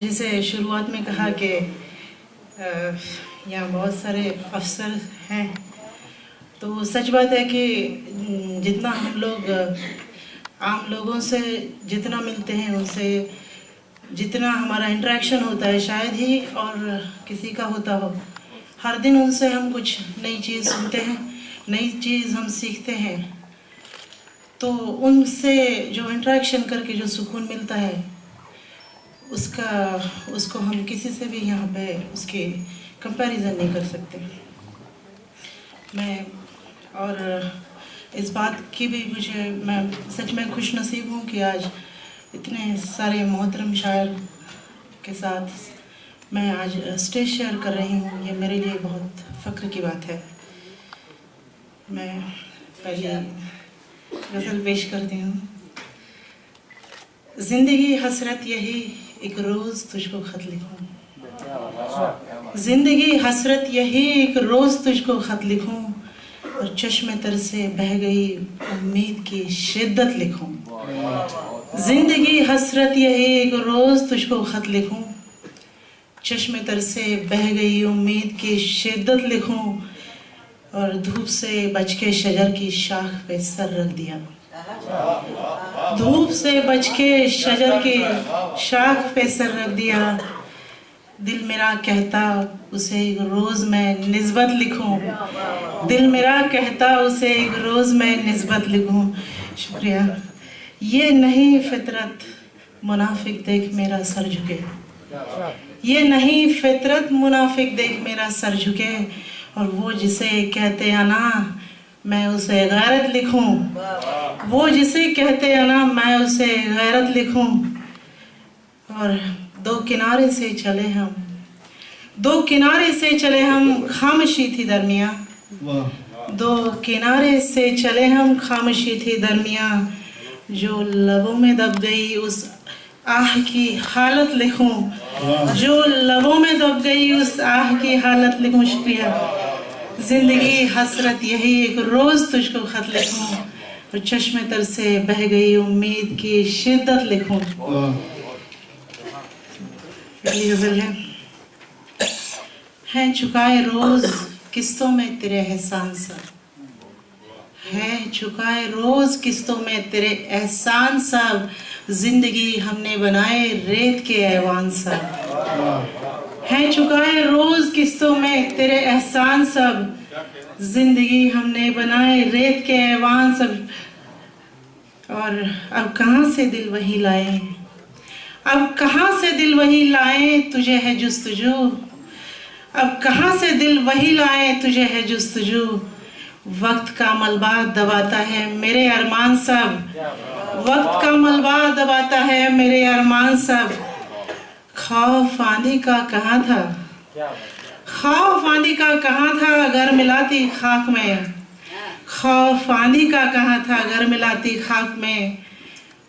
जैसे शुरुआत में कहा कि यहाँ बहुत सारे अफसर हैं, तो सच बात है कि जितना हम लोग आम लोगों से जितना मिलते हैं, उनसे जितना हमारा इंटरेक्शन होता है, शायद ही और किसी का होता हो। हर दिन उनसे हम कुछ नई चीज़ सुनते हैं, नई चीज़ हम सीखते हैं। तो उनसे जो इंटरेक्शन करके जो सुकून मिलता है, उसको हम किसी से भी यहाँ पे उसके कंपैरिजन नहीं कर सकते। मैं और इस बात की भी मैं सच में खुश नसीब हूँ कि आज इतने सारे मोहतरम शायर के साथ मैं आज स्टेज शेयर कर रही हूँ। ये मेरे लिए बहुत फ़ख्र की बात है। मैं पहले गज़ल पेश करती हूँ। ज़िंदगी हसरत यही एक रोज़ तुझको ख़त लिखूं, ज़िंदगी हसरत यही एक रोज़ तुझको ख़त लिखूं, और चश्मे तर से बह गई उम्मीद की शिद्दत लिखूं। ज़िंदगी हसरत यही एक रोज़ तुझको ख़त लिखूं, चश्मे तर से बह गई उम्मीद की शिद्दत लिखूं, और धूप से बच के शजर की शाख पे सर रख दिया। धूप से बच के शजर की शाख पे सर रख दिया। दिल मेरा कहता उसे एक रोज़ मैं निस्बत लिखूं, दिल मेरा कहता उसे एक रोज़ मैं निस्बत लिखूं। शुक्रिया। ये नहीं फितरत मुनाफिक देख मेरा सर झुके, ये नहीं फितरत मुनाफिक देख मेरा सर झुके, और वो जिसे कहते अना मैं उसे गैरत लिखूं, वो जिसे कहते अना मैं उसे गैरत लिखूं। और दो किनारे से चले हम, दो किनारे से चले हम, खामोशी थी दरमियाँ, दो किनारे से चले हम, खामोशी थी दरमियाँ, जो लबों में दब गई उस आह की हालत लिखूं, जो लबों में दब गई उस आह की हालत लिखूं। शुक्रिया। ज़िंदगी हसरत यही एक रोज़ तुझको ख़त लिखूं, और चश्मे तर से बह गई उम्मीद की शिद्दत लिखूं। पहली गज़ल है चुकाए रोज़ किस्तों में तेरे एहसान सा, है चुकाए रोज़ किस्तों में तेरे एहसान सब, ज़िंदगी हमने बनाए रेत के ऐवान सा, है चुकाए रोज़ किस्तों में तेरे एहसान सब, ज़िंदगी हमने बनाए रेत के ऐवान सब। और अब कहाँ से दिल वही लाए, अब कहाँ से दिल वही लाए, तुझे है जुस्तजू, अब कहाँ से दिल वही लाए, तुझे है जुस्तजू। वक्त का मलबा दबाता है मेरे अरमान सब, वक्त का मलबा दबाता है मेरे अरमान सब। खौफ आंधी का कहाँ था, खौफ आंधी का कहाँ था अगर मिलाती खाक में, खौफ आंधी का कहाँ था अगर मिलाती खाक में।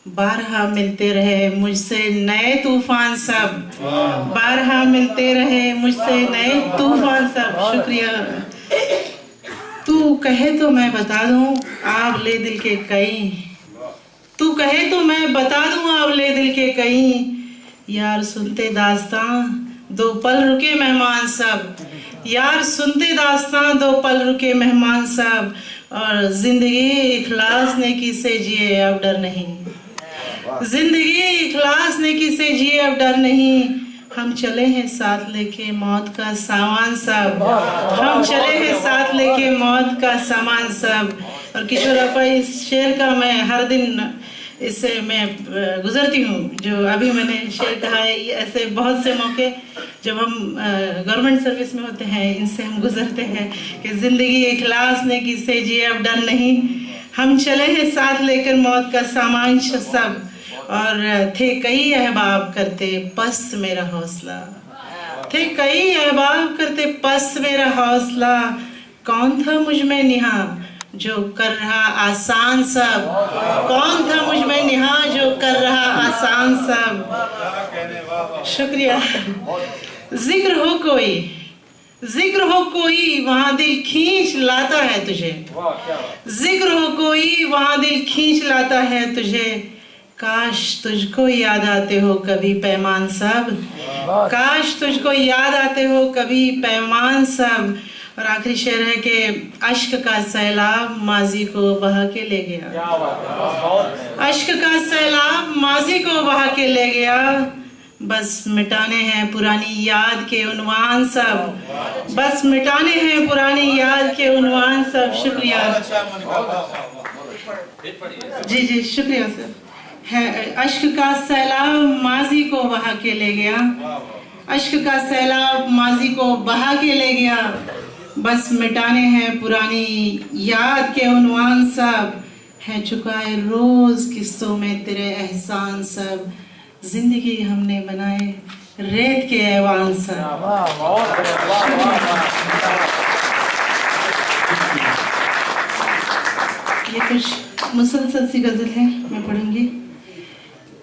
बारहा मिलते रहे मुझसे नए तूफान सब, बारहा मिलते रहे मुझसे नए तूफान सब। शुक्रिया। तू कहे तो मैं बता दूं आप ले दिल के कई, तू कहे तो मैं बता दूं आप ले दिल के कई। यार सुनते दास्तां दो पल रुके मेहमान सब, यार सुनते दास्तां दो पल रुके मेहमान सब। और ज़िंदगी इखलास नेकी से जिए अब डर नहीं, ज़िंदगी इखलास नेकी से जिए अब डर नहीं। हम चले हैं साथ लेके मौत का सामान सब, हम चले हैं साथ लेके मौत का सामान सब। और किशोर अपा इस शेर का मैं हर दिन इससे मैं गुजरती हूँ। जो अभी मैंने शेर कहा है, ऐसे बहुत से मौके जब हम गवर्नमेंट सर्विस में होते हैं, इनसे हम गुजरते हैं कि ज़िंदगी इखलास नेकी से जिए अब डर नहीं, हम चले हैं साथ लेकर मौत का सामान सब। और थे कई अहबाब करते पस्त मेरा हौसला, थे कई अहबाब करते पस्त मेरा हौसला। कौन था मुझ में निहा जो कर रहा आसान सब, कौन था मुझ में निहा जो कर रहा आसान सब। शुक्रिया। जिक्र हो कोई, जिक्र हो कोई वहाँ दिल खींच लाता है तुझे, जिक्र हो कोई वहाँ दिल खींच लाता है तुझे। काश तुझको याद आते हो कभी पैमान साहब, काश तुझको याद आते हो कभी पैमान सब। और आखिरी शेर है कि अश्क का सैलाब माजी को बहा के ले गया। अश्क का सैलाब माजी को बहा के ले गया, बस मिटाने हैं पुरानी याद के उन्वान सब। बस मिटाने हैं पुरानी याद के उन्वान सब। शुक्रिया जी जी, शुक्रिया सर। है अश्क का सैलाब माजी को बहा के ले गया, अश्क का सैलाब माजी को बहा के ले गया, बस मिटाने हैं पुरानी याद के उन्वान सब। है चुकाए रोज किस्सों में तेरे एहसान सब, जिंदगी हमने बनाए रेत के ऐवान सब। ये कुछ मुसलसल सी गजल है, मैं पढ़ूंगी।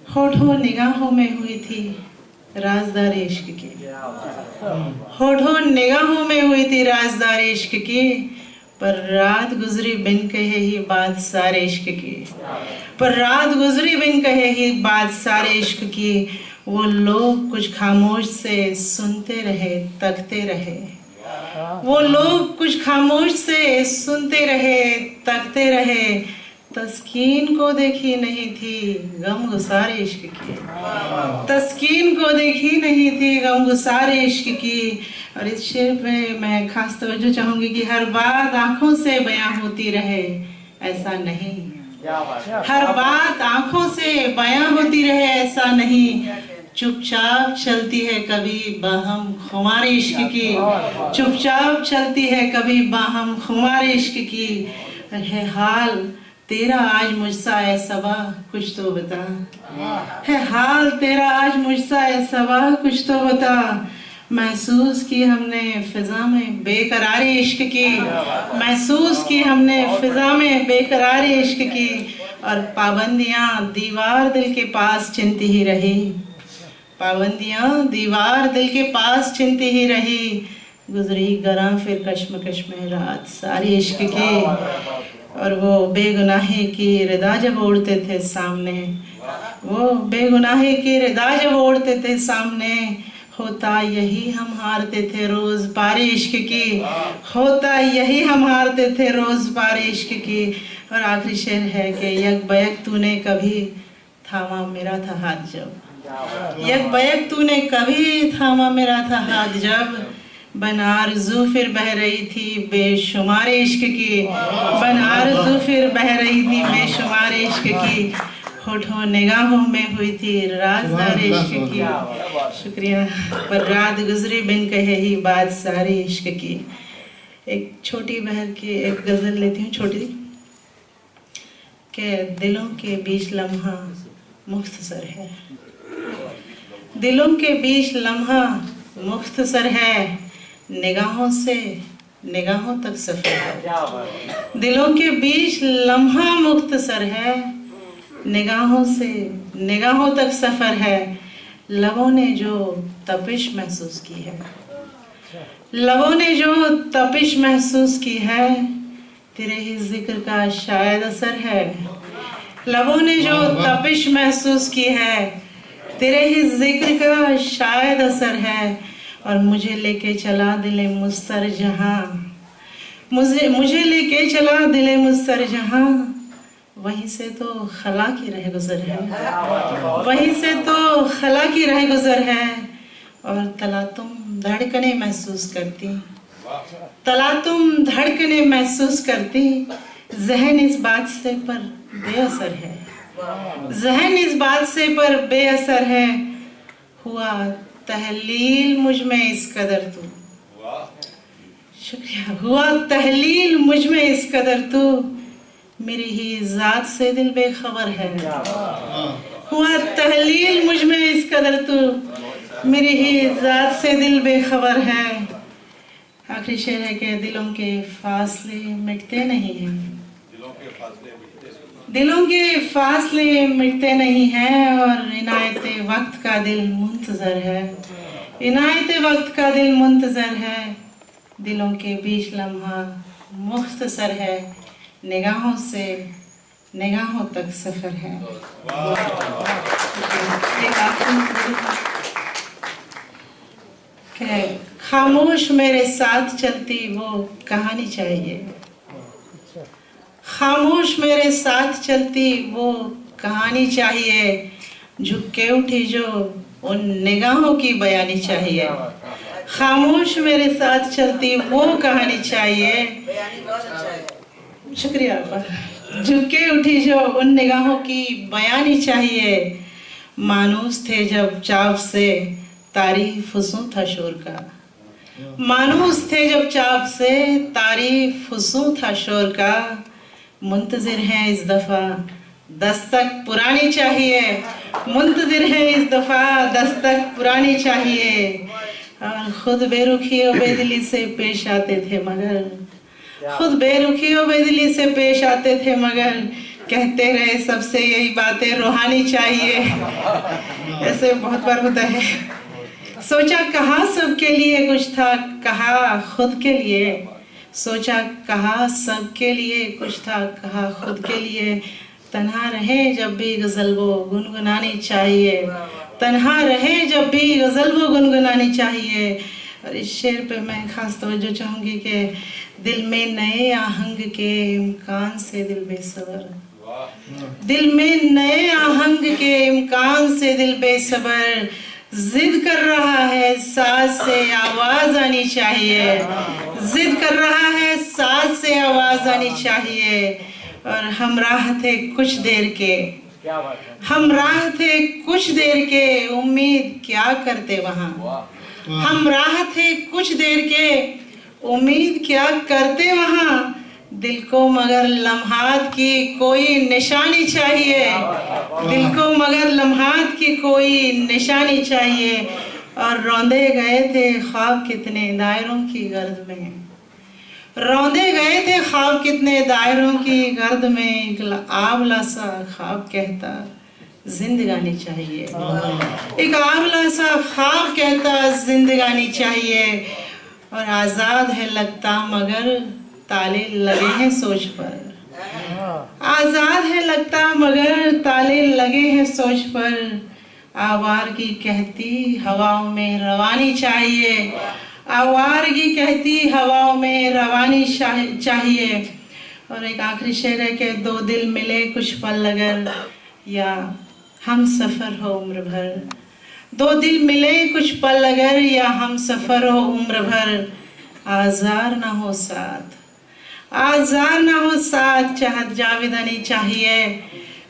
होठों निगाहों में हुई थी राजदार इश्क की, होठों निगाहों में हुई थी राजदार इश्क की, पर रात गुजरी बिन कहे ही बात सारे इश्क की, पर रात गुजरी बिन कहे ही बात सारे इश्क की। वो लोग कुछ खामोश से सुनते रहे तकते रहे, वो लोग कुछ खामोश से सुनते रहे तकते रहे, तस्कीन को देखी नहीं थी गम गुसार इश्क की, तस्कीन को देखी नहीं थी गम गुसार इश्क की। और इस शेर पे मैं खास तवज्जो चाहूंगी कि हर बात आंखों से बयां होती रहे ऐसा नहीं, हर बात आंखों से बयां होती रहे ऐसा नहीं, चुपचाप चलती है कभी बाहम खुमार इश्क की, चुपचाप चलती है कभी बाहम खुमार इश्क की। है हाल तेरा आज मुझसा है सबा कुछ तो बता, है हाल तेरा आज मुझसा है सबा कुछ तो बता। महसूस की हमने फिजा में बेकरारी इश्क की, महसूस की हमने फिजा में बेकरारी इश्क की, और पाबंदियां दीवार दिल के पास चिनती ही रही, पाबंदियां दीवार दिल के पास चिनती ही रही। गुजरी गरा फिर कश्मकश में रात सारी इश्क की, और वो बेगुनाही की रिदा जब ओढ़ते थे सामने, वो बेगुनाही की रिदा जब ओढ़ते थे सामने, होता यही हम हारते थे रोज पार इश्क की, होता यही हम हारते थे रोज पार इश्क की। और आखिरी शेर है कि यक बयक तूने कभी थामा मेरा था हाथ जब, यक बयक तूने कभी थामा मेरा था हाथ जब, बनारजू फिर बह रही थी बेशुमार इश्क की, बनारजू फिर बह रही थी बेशुमार इश्क की, होठों निगाहों में हुई थी राजदार इश्क की। शुक्रिया। पर रात गुजरी बिन कहे ही बात सारी इश्क की। एक छोटी बहर की एक गजल लेती हूँ छोटी, के दिलों के बीच लम्हा मुख्तसर है, दिलों के बीच लम्हा मुख्तसर है, निगाहों से निगाहों तक सफर है, दिलों के बीच लम्हा मुख्तसर है, निगाहों से निगाहों तक सफर है। लबों ने जो तपिश महसूस की है, लबों ने जो तपिश महसूस की है, तेरे ही जिक्र का शायद असर है, लबों ने जो तपिश महसूस की है, तेरे ही जिक्र का शायद असर है। और मुझे लेके चला दिले मुस्तर जहां, मुझे लेके चला दिले मुस्तर जहां, वहीं से तो खला की रह गुजर है, वहीं से तो खला की रह गुजर है। और तला तुम धड़कने महसूस करती, तला तुम धड़कने महसूस करती, जहन इस बात से पर बेअसर है, जहन इस बात से पर बेअसर है। हुआ तहलील मुझ में इस कदर तू, शुक्रिया, हुआ तहलील मुझ में इस कदर तू, मेरी ही जात से दिल बेखबर है, हुआ तहलील मुझ में इस कदर तू, मेरी ही जात से दिल बेखबर है। आखिरी शेर है कि दिलों के फासले मिटते नहीं हैं, दिलों के फासले मिटते नहीं हैं, और इनायत वक्त का दिल मुंतजर है, इनायत वक्त का दिल मुंतजर है। दिलों के बीच लम्हा मुख्तसर है, निगाहों से निगाहों तक सफर है। कि खामोश मेरे साथ चलती वो कहानी चाहिए, खामोश मेरे साथ चलती वो कहानी चाहिए, झुक के उठी जो उन निगाहों की बयानी चाहिए। खामोश मेरे साथ चलती वो कहानी चाहिए, शुक्रिया आपका। झुक के उठी जो उन निगाहों की बयानी चाहिए, मानूस थे जब चाव से तारीफ हुस्न था शोर का, मानूस थे जब चाव से तारीफ हुस्न था शोर का, मुंतजिर हैं इस दफा दस्तक पुरानी चाहिए, मुंतजिर है इस दफा दस्तक पुरानी चाहिए। और खुद बेरुखी और बेदिली से पेश आते थे मगर, खुद बेरुखी और बेदिली से पेश आते थे मगर, कहते रहे सबसे यही बातें रूहानी चाहिए। ऐसे बहुत बार होता है। सोचा कहा सबके लिए कुछ था, कहा खुद के लिए, सोचा कहा सबके लिए कुछ था, कहा खुद के लिए। तन्हा रहे जब भी गजल वो गुनगुनानी चाहिए, तन्हा रहे जब भी गजल वो गुनगुनानी चाहिए। और इस शेर पे मैं खास तवज्जो चाहूंगी कि दिल में नए आहंग के इम्कान से दिल बेसबर, दिल में नए आहंग के इम्कान से दिल बेसबर, जिद कर रहा है साज से आवाज आनी चाहिए, जिद कर रहा है साज से आवाज आनी चाहिए। और हम राह थे कुछ देर के, हम राह थे कुछ देर के, उम्मीद क्या करते वहाँ, हम राह थे कुछ देर के, उम्मीद क्या करते वहाँ। दिल को मगर लम्हात की कोई निशानी चाहिए, दिल को मगर लम्हात की कोई निशानी चाहिए। और रौंदे गए थे ख्वाब कितने दायरों की गर्द में, रौंदे गए थे ख्वाब कितने दायरों की गर्द में, एक आंवला सा ख्वाब कहता जिंदगानी चाहिए, एक आंवला सा ख्वाब कहता जिंदगानी चाहिए। और आजाद है लगता मगर ताले लगे हैं सोच पर, आजाद है लगता मगर ताले लगे हैं सोच पर। आवारगी कहती हवाओं में रवानी चाहिए, आवारगी कहती हवाओं में रवानी चाहिए। और एक आखिरी शेर है कि दो दिल मिले कुछ पल अगर, या हम सफर हो उम्र भर, दो दिल मिले कुछ पल अगर, या हम सफर हो उम्र भर। आजार ना हो साथ, आजार ना हो साथ, चाहत जावेदानी चाहिए,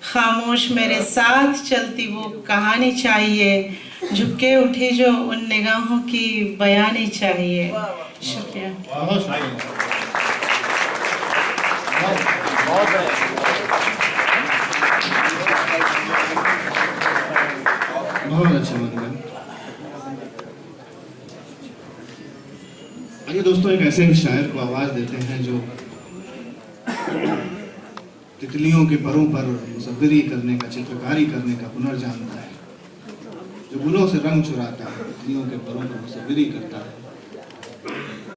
खामोश मेरे साथ चलती वो कहानी चाहिए, झुके उठी जो उन निगाहों की बयानी चाहिए। शुक्रिया। बहुत अच्छा मतलब। आइए दोस्तों, एक ऐसे शायर को आवाज देते हैं जो तितलियों के परों पर मुसव्विरी करने का, चित्रकारी करने का हुनर जानता है, जो गुलों से रंग चुराता है, तितलियों के परों पर मुसव्विरी करता है।